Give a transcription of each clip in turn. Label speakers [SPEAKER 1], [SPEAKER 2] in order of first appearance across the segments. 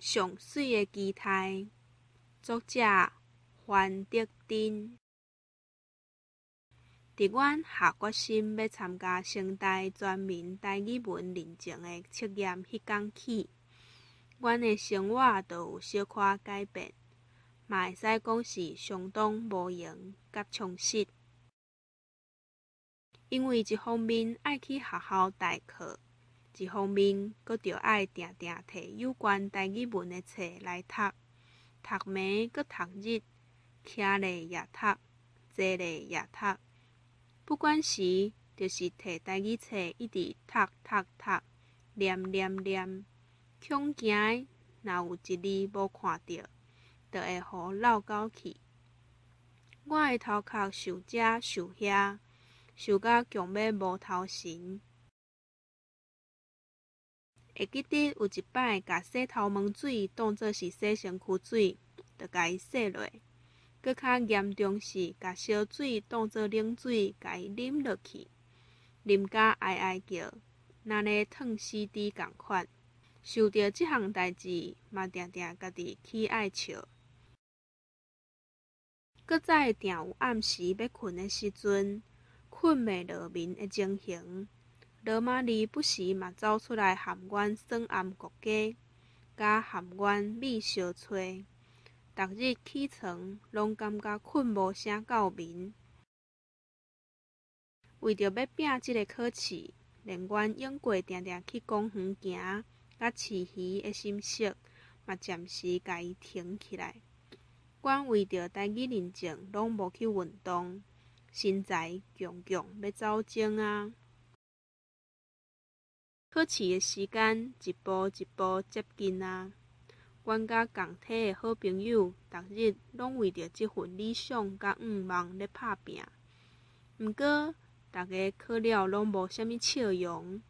[SPEAKER 1] 上水的期待，作者范德珍。伫阮下决心要参加升大全民台语文认证的测验迄天起，阮的生活就有小可改变，嘛会使讲是相当无用甲充实。因为一方面爱去学校代课，一方面阁着爱定定摕有关台语文的册来读，读暝阁读日，徛咧也读，坐咧也读。不管时，就是摕台语册一直读，念，恐惊若有一字无看到，就会互漏狗去。我的头壳受这受遐，受到强要无头神。会记得有一摆，甲洗头毛水当作是洗身躯水，就甲伊洗落；搁较严重是，甲烧水当作冷水，甲伊啉落去，啉甲哀哀叫，若咧烫死猪共款。受到即项代志，嘛定定家己起爱笑。搁再定有暗时要困的时阵，困袂落眠的情形，罗马尼不时嘛走出来含阮耍暗国家，甲含阮米相吹。逐日起床，拢感觉困无啥够眠。为着要拼即个考试，连阮用过定定去公园行、甲饲鱼的心色，嘛暂时甲伊停起来。阮为着台语认证，拢无去运动，身材强要走精啊！考试的时间一步一步接近啊！阮甲共体的好朋友，逐日拢为着即份理想甲愿望咧拍拼。毋过，大家考了拢无啥物笑容，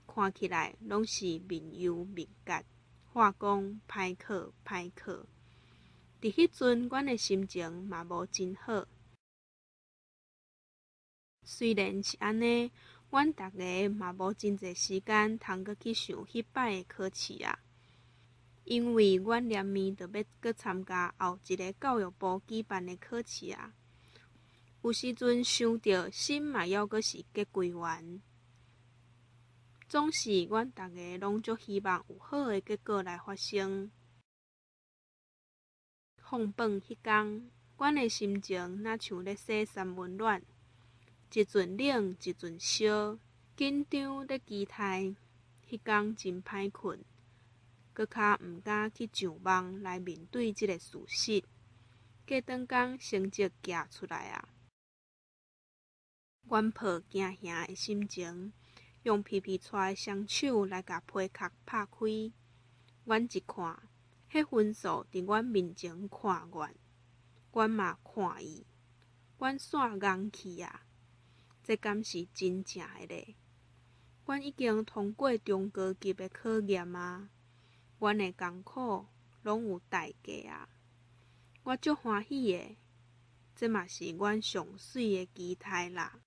[SPEAKER 1] 看起来拢是面忧面结，话讲歹考。伫迄阵，阮的心情嘛无真好。虽然是安尼，阮逐个嘛无真侪时间通阁去想迄摆的考试啊。因为阮连暝就要阁参加后一个教育部举办的考试啊。有时阵想着心嘛犹阁是结规完。总是阮逐个拢足希望有好的结果来发生。放榜迄天，阮的心情若像咧洗三温暖，一阵冷一阵烧，紧张咧期待。迄天真歹困，搁较毋敢去上网来面对即个事实。过顿工成绩寄出来啊！阮抱惊吓的心情，用皮皮带的双手来甲批壳拍开。阮一看，迄分数伫阮面前看阮嘛看伊，阮煞硬去啊！这敢是真正的咧？阮已经通过中高级的考验啊！阮的艰苦拢有代价啊！我足欢喜的，这嘛是阮上水的期待啦！